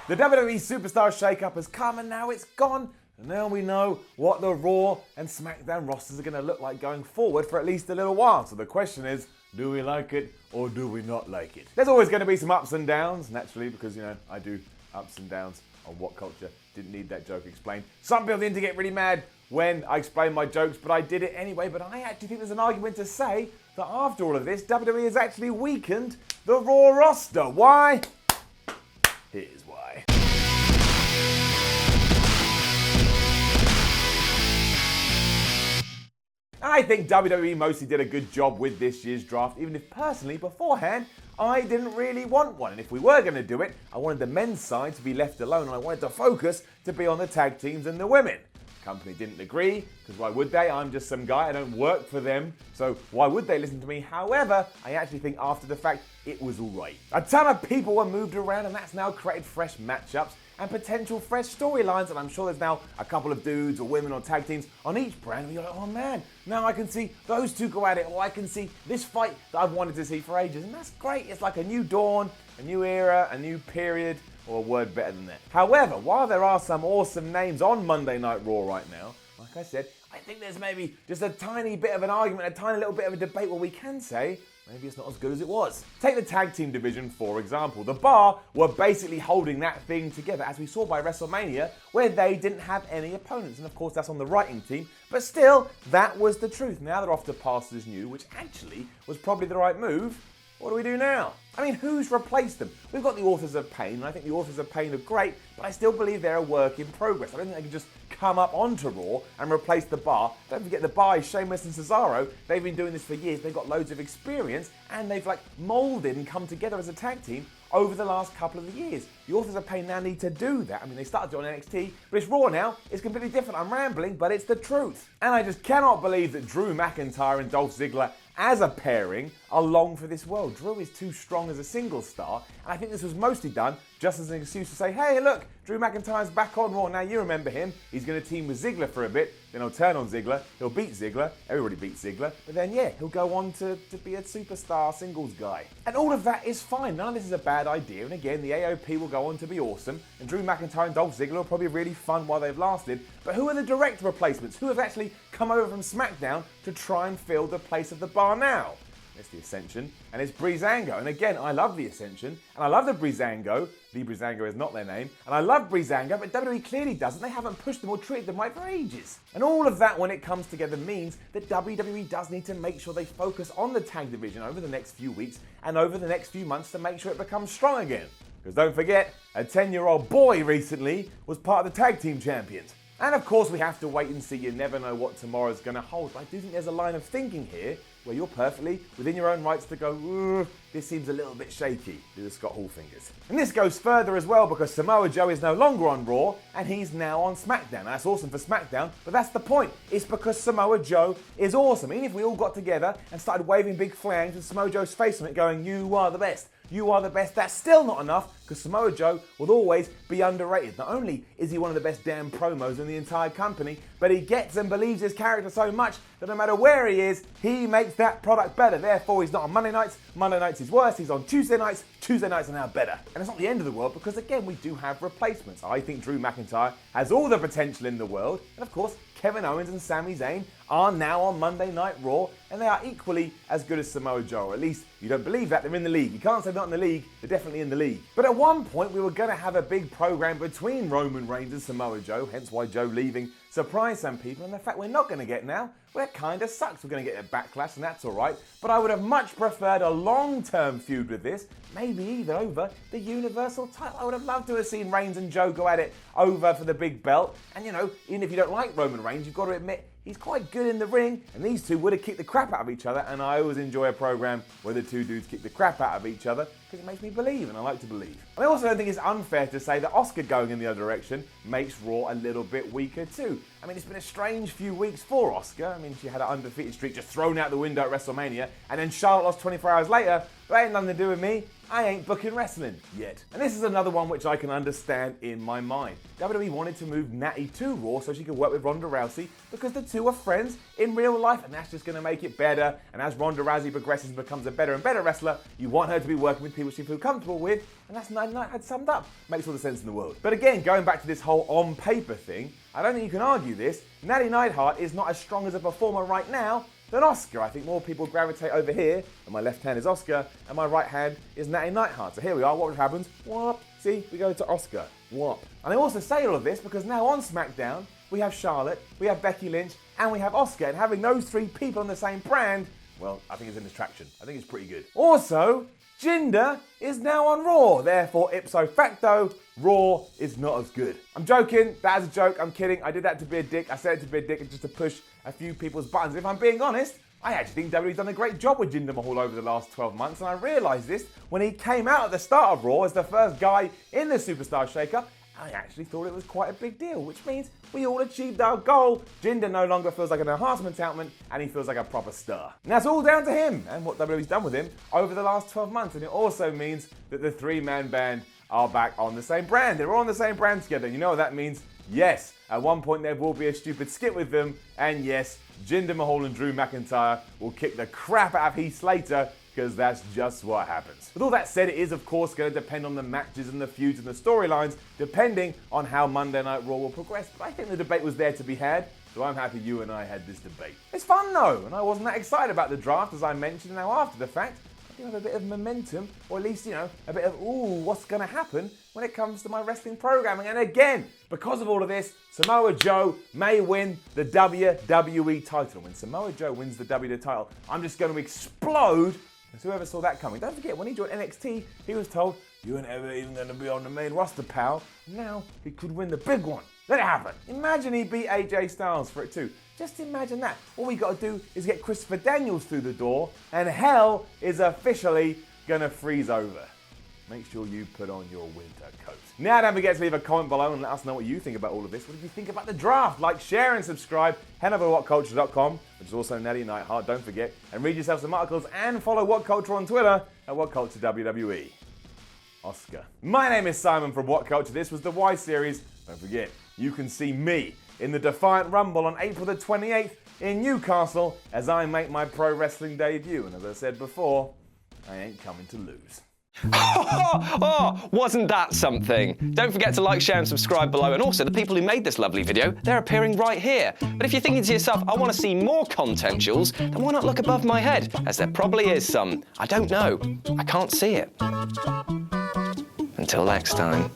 The WWE Superstar shakeup has come and now it's gone. And now we know what the Raw and SmackDown rosters are going to look like going forward for at least a little while. So the question is, do we like it or do we not like it? There's always going to be some ups and downs, naturally, because, I do ups and downs on What Culture. Didn't need that joke explained. Some people tend to get really mad when I explain my jokes, but I did it anyway. But I actually think there's an argument to say that after all of this, WWE has actually weakened the Raw roster. Why? Here's why. I think WWE mostly did a good job with this year's draft, even if personally, beforehand, I didn't really want one. And if we were going to do it, I wanted the men's side to be left alone, and I wanted the focus to be on the tag teams and the women. The company didn't agree, because why would they? I'm just some guy, I don't work for them, so why would they listen to me? However, I actually think after the fact, it was alright. A ton of people were moved around, and that's now created fresh matchups and potential fresh storylines, and I'm sure there's now a couple of dudes or women or tag teams on each brand where you're like, oh man, now I can see those two go at it, or I can see this fight that I've wanted to see for ages, and that's great. It's like a new dawn, a new era, a new period, or a word better than that. However, while there are some awesome names on Monday Night Raw right now, like I said, I think there's maybe just a tiny bit of an argument, a tiny little bit of a debate where we can say, maybe it's not as good as it was. Take the tag team division, for example. The Bar were basically holding that thing together, as we saw by WrestleMania, where they didn't have any opponents. And of course, that's on the writing team. But still, that was the truth. Now they're off to Pastors New, which actually was probably the right move. What do we do now? I mean, who's replaced them? We've got the Authors of Pain, and I think the Authors of Pain are great, but I still believe they're a work in progress. I don't think they can just come up onto Raw and replace the Bar. Don't forget, the Bar is Sheamus and Cesaro. They've been doing this for years. They've got loads of experience, and they've molded and come together as a tag team over the last couple of years. The Authors of Pain now need to do that. I mean, they started doing NXT, but it's Raw now. It's completely different. I'm rambling, but it's the truth. And I just cannot believe that Drew McIntyre and Dolph Ziggler as a pairing are long for this world. Drew is too strong as a single star, and I think this was mostly done just as an excuse to say, hey, look, Drew McIntyre's back on Raw. Now you remember him. He's going to team with Ziggler for a bit, then he'll turn on Ziggler, he'll beat Ziggler, everybody beats Ziggler, but then he'll go on to be a superstar singles guy. And all of that is fine. None of this is a bad idea, and again, the AOP will go on to be awesome, and Drew McIntyre and Dolph Ziggler will probably be really fun while they've lasted, but who are the direct replacements? Who have actually come over from SmackDown to try and fill the place of the Bar now? It's the Ascension, and it's Breezango. And again, I love the Ascension, and I love the Breezango. The Breezango is not their name. And I love Breezango, but WWE clearly doesn't. They haven't pushed them or treated them right for ages. And all of that, when it comes together, means that WWE does need to make sure they focus on the tag division over the next few weeks and over the next few months to make sure it becomes strong again. Because don't forget, a 10-year-old boy recently was part of the tag team champions. And of course, we have to wait and see. You never know what tomorrow's going to hold. But I do think there's a line of thinking here where you're perfectly within your own rights to go, this seems a little bit shaky. Do the Scott Hall fingers. And this goes further as well because Samoa Joe is no longer on Raw and he's now on SmackDown. That's awesome for SmackDown, but that's the point. It's because Samoa Joe is awesome. Even if we all got together and started waving big flags with Samoa Joe's face on it going, you are the best. You are the best. That's still not enough because Samoa Joe will always be underrated. Not only is he one of the best damn promos in the entire company, but he gets and believes his character so much that no matter where he is, he makes that product better. Therefore, he's not on Monday nights. Monday nights is worse. He's on Tuesday nights. Tuesday nights are now better. And it's not the end of the world because, again, we do have replacements. I think Drew McIntyre has all the potential in the world. And, of course, Kevin Owens and Sami Zayn are now on Monday Night Raw, and they are equally as good as Samoa Joe, or at least you don't believe that. They're in the league. You can't say they're not in the league. They're definitely in the league. But at one point, we were going to have a big program between Roman Reigns and Samoa Joe, hence why Joe leaving surprised some people, and the fact we're not going to get now, well, it kind of sucks. We're going to get a backlash, and that's all right. But I would have much preferred a long-term feud with this, maybe even over the Universal title. I would have loved to have seen Reigns and Joe go at it over for the big belt. And, even if you don't like Roman Reigns, you've got to admit, he's quite good in the ring, and these two would have kicked the crap out of each other, and I always enjoy a program where the two dudes kick the crap out of each other, because it makes me believe, and I like to believe. I also don't think it's unfair to say that Asuka going in the other direction makes Raw a little bit weaker too. I mean, it's been a strange few weeks for Asuka. I mean, she had an undefeated streak just thrown out the window at WrestleMania, and then Charlotte lost 24 hours later, That ain't nothing to do with me. I ain't booking wrestling yet. And this is another one which I can understand in my mind. WWE wanted to move Natty to Raw so she could work with Ronda Rousey because the two are friends in real life, and that's just going to make it better. And as Ronda Rousey progresses and becomes a better and better wrestler, you want her to be working with people she feels comfortable with, and that's 99 had summed up. Makes all the sense in the world. But again, going back to this whole on-paper thing, I don't think you can argue this. Natty Neidhart is not as strong as a performer right now than Asuka. I think more people gravitate over here, and my left hand is Asuka, and my right hand is Natty Neidhart. So here we are, what happens? Whoop. See, we go to Asuka. Whoop. And I also say all of this because now on SmackDown, we have Charlotte, we have Becky Lynch, and we have Asuka, and having those three people on the same brand, well, I think it's an distraction. I think it's pretty good. Also, Jinder is now on Raw, therefore ipso facto, Raw is not as good. I'm joking, that is a joke, I'm kidding, I did that to be a dick, I said it to be a dick just to push a few people's buttons. If I'm being honest, I actually think WWE's done a great job with Jinder Mahal over the last 12 months, and I realised this when he came out at the start of Raw as the first guy in the Superstar Shake-Up. I actually thought it was quite a big deal, which means we all achieved our goal. Jinder no longer feels like an enhancement talent, and he feels like a proper star. And that's all down to him and what WWE's done with him over the last 12 months. And it also means that the three-man band are back on the same brand. They're all on the same brand together. You know what that means? Yes, at one point there will be a stupid skit with them, and yes, Jinder Mahal and Drew McIntyre will kick the crap out of Heath Slater, because that's just what happens. With all that said, it is of course going to depend on the matches and the feuds and the storylines, depending on how Monday Night Raw will progress. But I think the debate was there to be had, so I'm happy you and I had this debate. It's fun though, and I wasn't that excited about the draft as I mentioned. Now after the fact, I do have a bit of momentum, or at least, a bit of, ooh, what's going to happen when it comes to my wrestling programming. And again, because of all of this, Samoa Joe may win the WWE title. When Samoa Joe wins the WWE title, I'm just going to explode. And whoever saw that coming? Don't forget, when he joined NXT, he was told, you ain't ever even going to be on the main roster, pal. Now, he could win the big one. Let it happen. Imagine he beat AJ Styles for it too. Just imagine that. All we got to do is get Christopher Daniels through the door, and hell is officially going to freeze over. Make sure you put on your winter coat. Now don't forget to leave a comment below and let us know what you think about all of this. What did you think about the draft? Like, share and subscribe. Head over to whatculture.com, which is also Natty Neidhart, don't forget. And read yourself some articles and follow What Culture on Twitter at WhatCultureWWE. Oscar. My name is Simon from What Culture. This was the Y Series. Don't forget, you can see me in the Defiant Rumble on April the 28th in Newcastle as I make my pro wrestling debut. And as I said before, I ain't coming to lose. Wasn't that something? Don't forget to like, share and subscribe below, and also the people who made this lovely video, they're appearing right here. But if you're thinking to yourself, I want to see more content, Jules, then why not look above my head, as there probably is some. I don't know. I can't see it. Until next time.